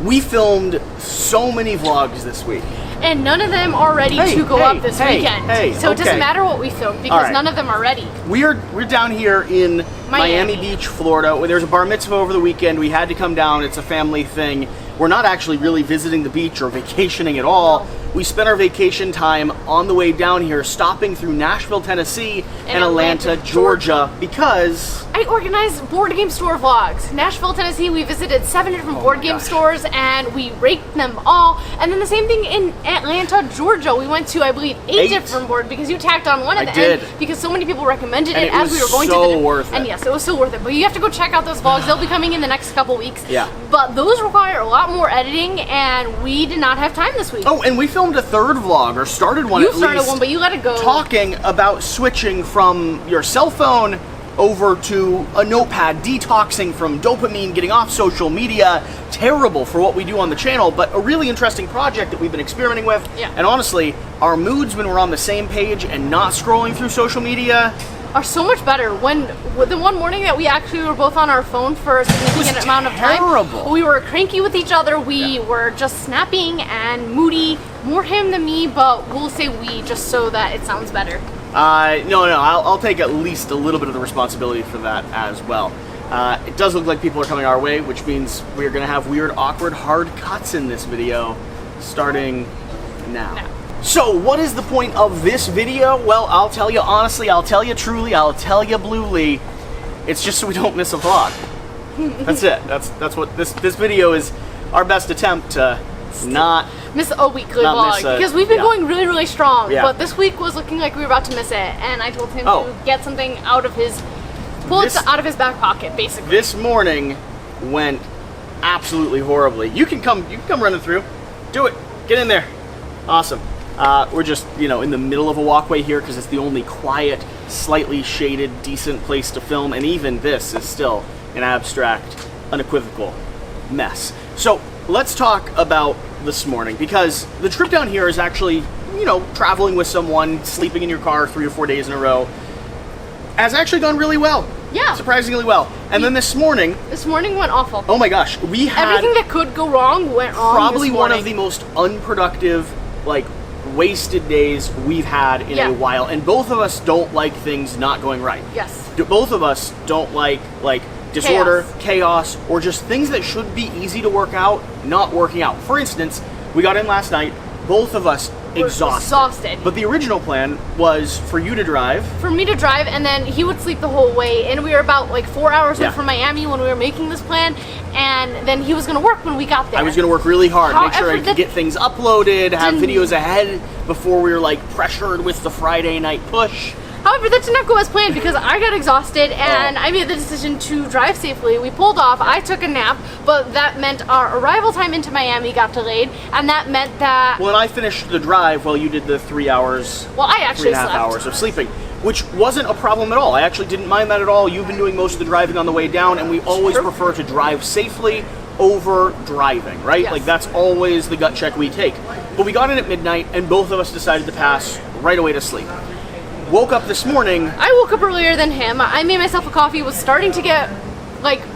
We filmed so many vlogs this week. And none of them are ready to go up this weekend. So it doesn't matter what we film because none of them are ready. We're down here in Miami Beach, Florida. There's a bar mitzvah over the weekend. We had to come down. It's a family thing. We're not actually really visiting the beach or vacationing at all. No. We spent our vacation time on the way down here, stopping through Nashville, Tennessee, and Atlanta, Georgia, because I organized board game store vlogs. Nashville, Tennessee, we visited 7 different board game stores and we raked them all. And then the same thing in Atlanta, Georgia. We went to, I believe, 8 different board because you tacked on one at the end because so many people recommended it as we were going to the worth it. And yes, it was so worth it. But you have to go check out those vlogs. They'll be coming in the next couple weeks. Yeah. But those require a lot more editing and we did not have time this week. Oh, and we filmed a third vlog, or started one at least. You started one, but you let it go. Talking about switching from your cell phone over to a notepad, detoxing from dopamine, getting off social media. Terrible for what we do on the channel, but a really interesting project that we've been experimenting with. Yeah. And honestly, our moods when we're on the same page and not scrolling through social media are so much better. When the one morning that we actually were both on our phone for a significant amount of time, we were cranky with each other. We were just snapping and moody. More him than me, but we'll say we just so that it sounds better. No, I'll take at least a little bit of the responsibility for that as well. It does look like people are coming our way, which means we're going to have weird, awkward, hard cuts in this video starting now. So, what is the point of this video? Well, I'll tell you honestly, I'll tell you truly, I'll tell you bluely. It's just so we don't miss a vlog. That's it. That's what this video is. Our best attempt to not miss a weekly vlog because we've been going really, really strong. Yeah. But this week was looking like we were about to miss it, and I told him to get something out of his out of his back pocket, basically. This morning went absolutely horribly. You can come running through. Do it. Get in there. Awesome. We're just, in the middle of a walkway here because it's the only quiet, slightly shaded, decent place to film, and even this is still an abstract, unequivocal mess. So let's talk about this morning, because the trip down here is actually, traveling with someone, sleeping in your car 3 or 4 days in a row, has actually gone really well. Yeah. Surprisingly well. And then this morning went awful. Oh my gosh, we had everything that could go wrong went wrong. Probably one of the most unproductive, wasted days we've had in a while, and both of us don't like things not going right. Yes. Both of us don't like disorder, chaos, or just things that should be easy to work out, not working out. For instance, we got in last night, both of us exhausted. But the original plan was for you to drive. For me to drive, and then he would sleep the whole way, and we were about 4 hours away from Miami when we were making this plan, and then he was going to work when we got there. I was going to work really hard, make sure I could get things uploaded, have videos ahead before we were pressured with the Friday night push. However, that did not go as planned because I got exhausted and I made the decision to drive safely. We pulled off, I took a nap, but that meant our arrival time into Miami got delayed, and that meant that... Well, and I finished the drive while you did the 3 hours, well, I actually 3.5 hours of sleeping, which wasn't a problem at all. I actually didn't mind that at all. You've been doing most of the driving on the way down, and we always prefer to drive safely over driving, right? Yes. That's always the gut check we take. But we got in at midnight, and both of us decided to pass right away to sleep. Woke up this morning. I woke up earlier than him. I made myself a coffee, was starting to get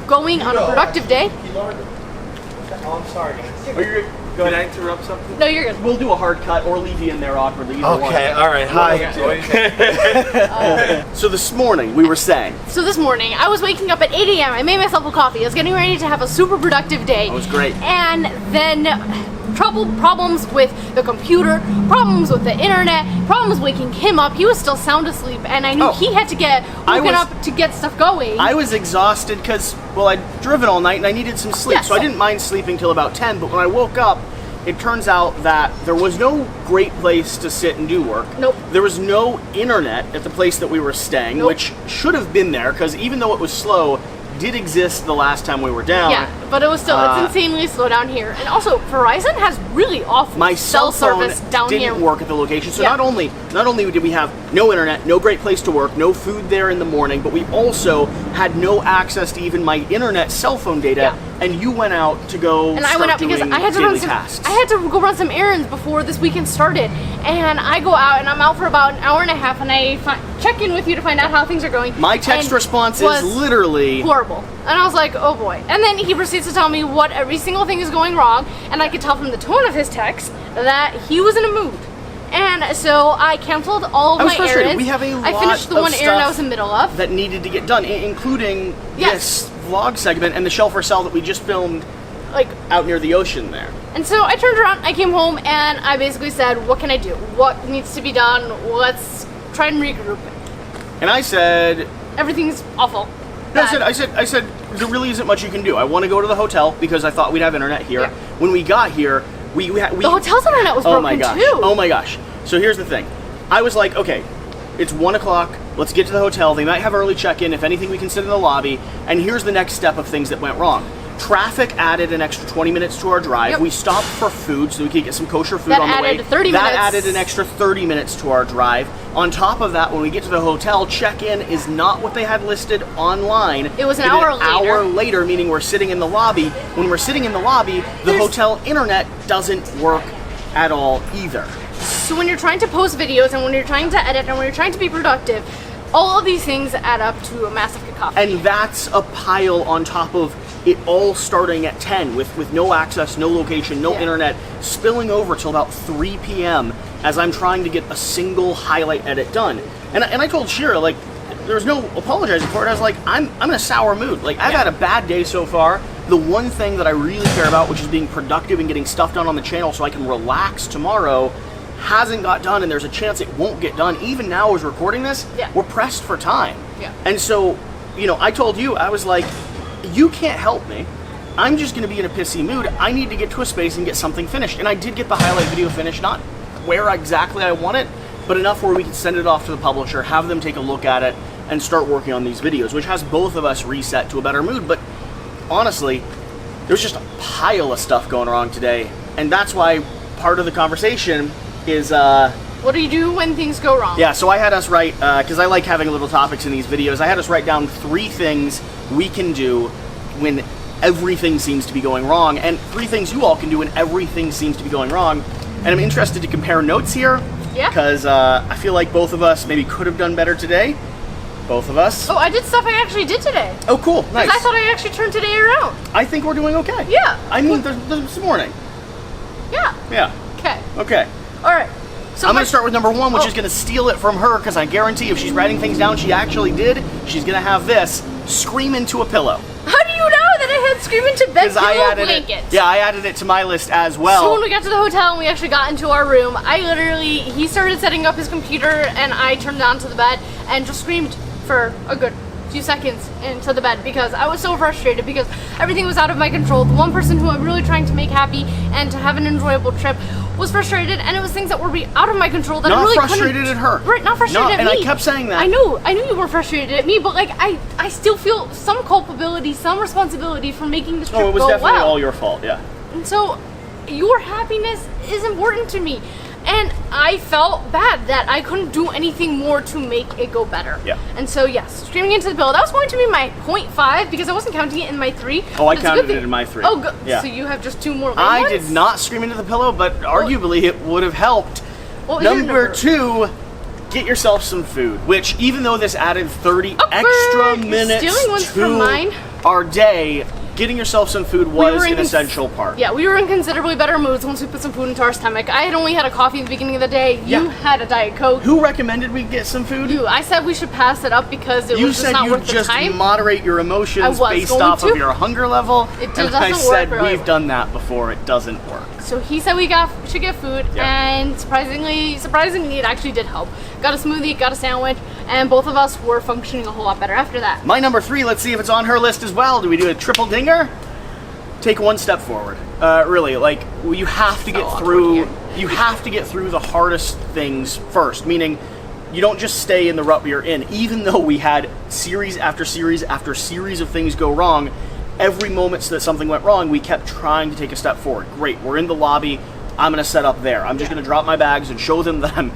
going on a productive day. Oh, I'm sorry. Can I interrupt something? No, you're good. We'll do a hard cut or leave you in there awkwardly. Okay, all right. Hi. So this morning, we were saying. So this morning, I was waking up at 8 a.m. I made myself a coffee. I was getting ready to have a super productive day. That was great. And then problems with the computer, problems with the internet, problems waking him up. He was still sound asleep, and I knew he had to get woken up to get stuff going. I was exhausted because, I'd driven all night and I needed some sleep, so I didn't mind sleeping till about 10, but when I woke up, it turns out that there was no great place to sit and do work. Nope. There was no internet at the place that we were staying, which should have been there, because even though it was slow, did exist the last time we were down. Yeah, but it was still, it's insanely slow down here. And also, Verizon has really awful cell service down here. My cell phone didn't work at the location, so not only did we have no internet, no great place to work, no food there in the morning, but we also had no access to even my internet cell phone data, and you went out to go and I went out because I had to go run some errands before this weekend started, and I go out and I'm out for about an hour and a half, and I check in with you to find out how things are going. My text response is literally horrible. And I was like, oh boy. And then he proceeds to tell me what every single thing is going wrong, and I could tell from the tone of his text that he was in a mood. And so I canceled all of my errands. We have a lot I finished the one errand I was in the middle of. That needed to get done, including this vlog segment and the Shell for Sale that we just filmed like out near the ocean there. And so I turned around, I came home, and I basically said, what can I do? What needs to be done? Let's try and regroup. And I said... Everyth's awful. No, I said, there really isn't much you can do. I want to go to the hotel because I thought we'd have internet here. Yeah. When we got here, we the hotel's internet was broken too. Oh my gosh. So here's the thing. I was like, okay, it's 1 o'clock. Let's get to the hotel. They might have early check-in. If anything, we can sit in the lobby. And here's the next step of things that went wrong. Traffic added an extra 20 minutes to our drive. Yep. We stopped for food so we could get some kosher food That on the way. added 30 that minutes. added an extra 30 minutes to our drive. On top of that, when we get to the hotel, check-in is not what they had listed online. It was an hour later. Hour later, meaning we're sitting in the lobby. When we're sitting in the lobby, the hotel internet doesn't work at all either. So when you're trying to post videos, and when you're trying to edit, and when you're trying to be productive, all of these things add up to a massive cacophony. And that's a pile on top of it all starting at 10 with no access, no location, no internet, spilling over till about 3 p.m. as I'm trying to get a single highlight edit done. And I told Shira, like, there's no apologizing for it. I was like, I'm in a sour mood. Like, I've had a bad day so far. The one thing that I really care about, which is being productive and getting stuff done on the channel so I can relax tomorrow, hasn't got done, and there's a chance it won't get done. Even now as recording this, we're pressed for time. Yeah. And so, you know, I told you, I was like, you can't help me. I'm just going to be in a pissy mood. I need to get to a space and get something finished. And I did get the highlight video finished, not where exactly I want it, but enough where we can send it off to the publisher, have them take a look at it, and start working on these videos, which has both of us reset to a better mood. But honestly, there's just a pile of stuff going wrong today. And that's why part of the conversation is... what do you do when things go wrong? Yeah, so I had us write, because I like having little topics in these videos, I had us write down 3 things we can do when everything seems to be going wrong, and 3 things you all can do when everything seems to be going wrong. And I'm interested to compare notes here, because I feel like both of us maybe could have done better today. Both of us. Oh, I did stuff I actually did today. Oh, cool, nice. Because I thought I actually turned today around. I think we're doing okay. Yeah. I mean, this morning. Yeah. Yeah. Okay. Okay. All right. So I'm going to start with number 1, which is going to steal it from her, because I guarantee if she's writing things down she actually did, she's going to have this: scream into a pillow. How do you know that I had scream into bed pillow blankets? I added it to my list as well. So when we got to the hotel and we actually got into our room, he started setting up his computer, and I turned it onto the bed and just screamed for a good few seconds into the bed because I was so frustrated because everything was out of my control. The one person who I'm really trying to make happy and to have an enjoyable trip was frustrated, and it was things that were out of my control that I really couldn't. Not frustrated at her. Right, not frustrated at me. And I kept saying that. I knew you weren't frustrated at me, but like I still feel some culpability, some responsibility for making this trip go well. Oh, it was definitely all your fault, yeah. And so your happiness is important to me. And I felt bad that I couldn't do anything more to make it go better. Yeah. And so, yes, screaming into the pillow. That was going to be my 0.5 because I wasn't counting it in my 3. Oh, I counted it in my 3. Oh, good. Yeah. So you have just 2 more I ones? did not scream into the pillow, but arguably it would have helped. What was your Number 2, get yourself some food, which even though this added 30 Awkward. extra You're minutes stealing ones from mine. to our day, getting yourself some food was an essential part. Yeah, we were in considerably better moods once we put some food into our stomach. I had only had a coffee at the beginning of the day. You had a Diet Coke. Who recommended we get some food? You. I said we should pass it up because it was just not worth the time. You said you just moderate your emotions based off of your hunger level. It and I doesn't said work really. we've done that before. It doesn't work. So he said we should get food, and surprisingly, it actually did help. Got a smoothie, got a sandwich, and both of us were functioning a whole lot better after that. My number 3, let's see if it's on her list as well. Do we do a triple dinger? Take 1 step forward. Really, like, you have to get through. You have to get through the hardest things first. Meaning, you don't just stay in the rut you're in. Even though we had series after series after series of things go wrong, every moment that something went wrong, we kept trying to take a step forward. Great, we're in the lobby. I'm going to set up there. I'm just going to drop my bags and show them that I'm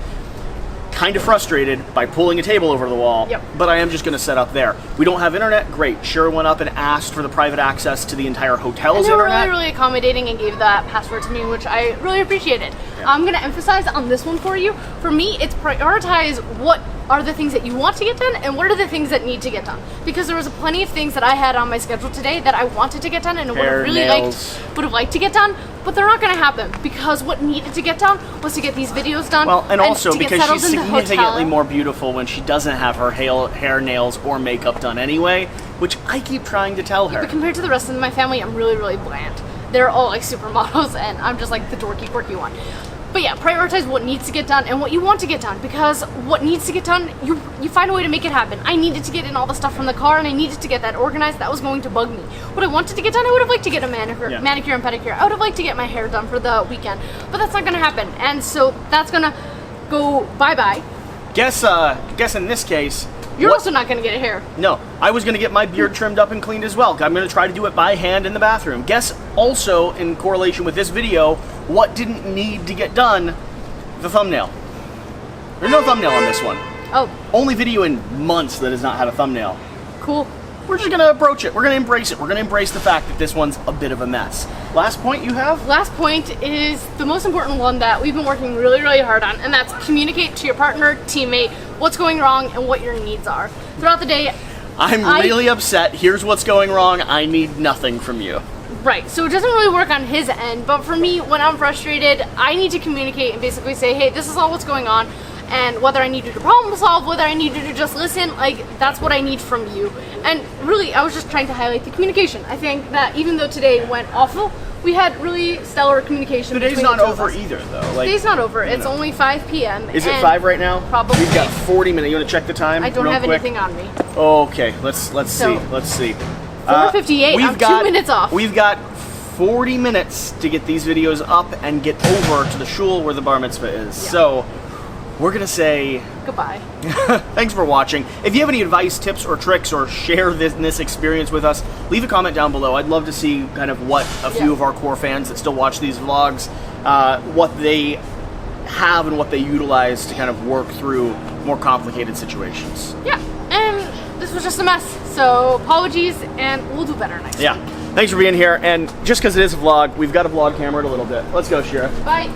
kind of frustrated by pulling a table over the wall, but I am just going to set up there. We don't have internet? Great. Shira went up and asked for the private access to the entire hotel's internet. internet. They were really accommodating and gave that password to me, which I really appreciated. I'm going to emphasize on this one for you. For me, it's prioritize what are the things that you want to get done and what are the things that need to get done. Because there was plenty of things that I had on my schedule today that I wanted to get done and would have really liked to get done, but they're not going to happen because what needed to get done was to get these videos done. Well, and also because she's in the significantly hotel. more beautiful when she doesn't have her hair, nails, or makeup done anyway, which I keep trying to tell her. But compared to the rest of my family, I'm really, really bland. They're all like supermodels and I'm just like the dorky, quirky one. But yeah, prioritize what needs to get done and what you want to get done, because what needs to get done, you find a way to make it happen. I needed to get in all the stuff from the car and I needed to get that organized. That was going to bug me. What I wanted to get done, I would have liked to get a manicure and pedicure. I would have liked to get my hair done for the weekend, but that's not going to happen. And so that's going to go bye-bye. Guess in this case, you're also not going to get a hair. No, I was going to get my beard trimmed up and cleaned as well. I'm going to try to do it by hand in the bathroom. Guess also, in correlation with this video, what didn't need to get done? The thumbnail. There's no thumbnail on this one. Oh. Only video in months that has not had a thumbnail. Cool. We're just going to approach it. We're going to embrace it. We're going to embrace the fact that this one's a bit of a mess. Last point you have? Last point is the most important one that we've been working really, really hard on, and that's communicate to your partner, teammate, what's going wrong and what your needs are. Throughout the day, I'm really upset. Here's what's going wrong. I need nothing from you. Right, so it doesn't really work on his end, but for me, when I'm frustrated, I need to communicate and basically say, hey, this is all what's going on, and whether I need you to problem solve, whether I need you to just listen, like, that's what I need from you. And really, I was just trying to highlight the communication. I think that even though today went awful, we had really stellar communication. The day's not over either, though. Like, the day's not over. It's only 5 p.m. Is it 5 right now? Probably. We've got 40 minutes. You want to check the time? I don't real have quick? anything on me. Okay, let's see. Let's see. 4:58. I'm 2 minutes off. We've got 40 minutes to get these videos up and get over to the shul where the bar mitzvah is. Yeah. So we're gonna say goodbye. Thanks for watching. If you have any advice, tips, or tricks, or share this experience with us, leave a comment down below. I'd love to see kind of what a few of our core fans that still watch these vlogs, what they have and what they utilize to kind of work through more complicated situations. Yeah, and this was just a mess. So apologies, and we'll do better next time. Yeah. Thanks for being here, and just because it is a vlog, we've got a vlog camera in a little bit. Let's go, Shira. Bye.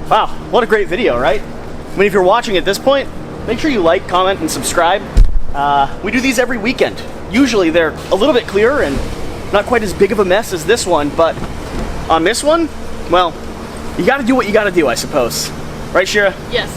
Wow, what a great video, right? I mean, if you're watching at this point, make sure you like, comment, and subscribe. We do these every weekend. Usually they're a little bit clearer and not quite as big of a mess as this one, but on this one, well, you gotta do what you gotta do, I suppose. Right, Shira? Yes.